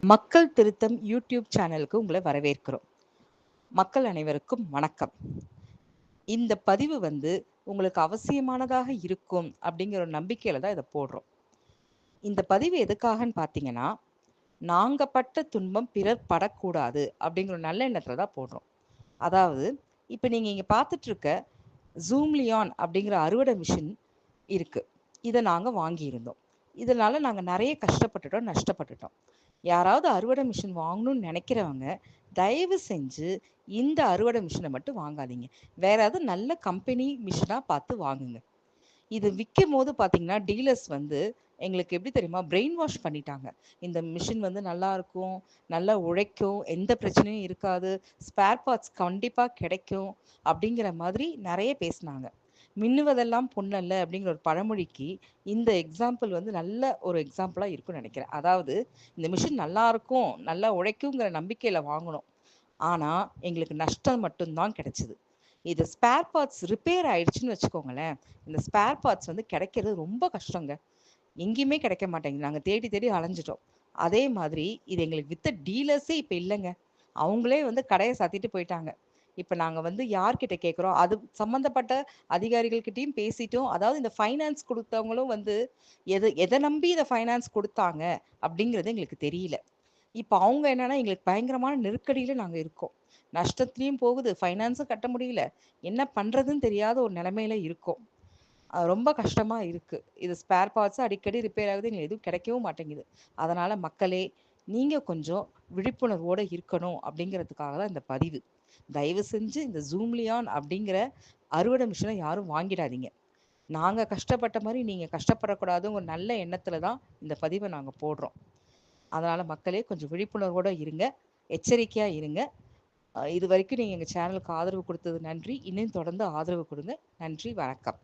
மக்கள் திருத்தம் யூடியூப் சேனலுக்கு உங்களை வரவேற்கிறோம். மக்கள் அனைவருக்கும் வணக்கம். இந்த பதிவு உங்களுக்கு அவசியமானதாக இருக்கும் அப்படிங்கிற ஒரு நம்பிக்கையில தான் இதை போடுறோம். இந்த பதிவு எதுக்காகன்னு பார்த்தீங்கன்னா, நாங்க பட்ட துன்பம் பிறர் படக்கூடாது அப்படிங்கிற ஒரு நல்ல எண்ணத்துல தான் போடுறோம். அதாவது, இப்ப நீங்க இங்க பார்த்துட்டு இருக்க ஜூம்லியான் அப்படிங்கிற அறுவடை மிஷின் இருக்கு. இதை நாங்க வாங்கியிருந்தோம். இதனால நாங்க நிறைய கஷ்டப்பட்டுட்டோம், நஷ்டப்பட்டுட்டோம். யாராவது அறுவடை மிஷின் வாங்கணும்னு நினைக்கிறவங்க தயவு செஞ்சு இந்த அறுவடை மிஷினை மட்டும் வாங்காதீங்க. வேற ஏதாவது நல்ல கம்பெனி மிஷினாக பார்த்து வாங்குங்க. இது விற்கும் போது பார்த்தீங்கன்னா டீலர்ஸ் எங்களுக்கு எப்படி தெரியுமா பிரெயின் வாஷ் பண்ணிட்டாங்க. இந்த மிஷின் நல்லா இருக்கும், நல்லா உழைக்கும், எந்த பிரச்சனையும் இருக்காது, ஸ்பேர் பார்ட்ஸ் கண்டிப்பாக கிடைக்கும் அப்படிங்கிற மாதிரி நிறைய பேசினாங்க. மின்னுவதெல்லாம் பொன்னல்ல அப்படிங்கிற ஒரு பழமொழிக்கு இந்த எக்ஸாம்பிள் நல்ல ஒரு எக்ஸாம்பிளாக இருக்கும்னு நினைக்கிறேன். அதாவது, இந்த மிஷின் நல்லா இருக்கும், நல்லா உழைக்குங்கிற நம்பிக்கையில் வாங்கினோம். ஆனால் எங்களுக்கு நஷ்டம் மட்டும்தான் கிடைச்சிது. இது ஸ்பேர் பார்ட்ஸ் ரிப்பேர் ஆயிடுச்சுன்னு வச்சுக்கோங்களேன், இந்த ஸ்பேர் பார்ட்ஸ் கிடைக்கிறது ரொம்ப கஷ்டங்க. எங்கேயுமே கிடைக்க மாட்டேங்குது. நாங்கள் தேடி தேடி அலைஞ்சிட்டோம். அதே மாதிரி இது எங்களுக்கு வித்த டீலர்ஸே இப்போ இல்லைங்க. அவங்களே கடையை சாத்திட்டு போயிட்டாங்க. இப்போ நாங்கள் யார்கிட்ட கேட்குறோம், அது சம்மந்தப்பட்ட அதிகாரிகள்கிட்டையும் பேசிட்டோம். அதாவது இந்த ஃபைனான்ஸ் கொடுத்தவங்களும் எதை நம்பி இதை ஃபைனான்ஸ் கொடுத்தாங்க அப்படிங்கிறது எங்களுக்கு தெரியல. இப்போ அவங்க என்னன்னா, எங்களுக்கு பயங்கரமான நெருக்கடியில் நாங்கள் இருக்கோம். நஷ்டத்துலேயும் போகுது, ஃபைனான்ஸும் கட்ட முடியல, என்ன பண்ணுறதுன்னு தெரியாத ஒரு நிலைமையில இருக்கோம். ரொம்ப கஷ்டமாக இருக்குது. இது ஸ்பேர் பார்ட்ஸும் அடிக்கடி ரிப்பேர் ஆகுது, எங்களுக்கு எதுவும் கிடைக்கவும் மாட்டேங்குது. அதனால் மக்களே, நீங்கள் கொஞ்சம் விழிப்புணர்வோடு இருக்கணும் அப்படிங்கிறதுக்காக தான் இந்த பதிவு. தயவு செஞ்சு இந்த ஜூம்லியான் அப்படிங்கிற அறுவடை மிஷினை யாரும் வாங்கிடாதீங்க. நாங்கள் கஷ்டப்பட்ட மாதிரி நீங்கள் கஷ்டப்படக்கூடாதுங்கிற நல்ல எண்ணத்தில் தான் இந்த பதிவை நாங்கள் போடுறோம். அதனால் மக்களே கொஞ்சம் விழிப்புணர்வோடு இருங்க, எச்சரிக்கையாக இருங்க. இது வரைக்கும் நீங்கள் எங்கள் சேனலுக்கு ஆதரவு கொடுத்தது நன்றி. இன்னும் தொடர்ந்து ஆதரவு கொடுங்க. நன்றி, வணக்கம்.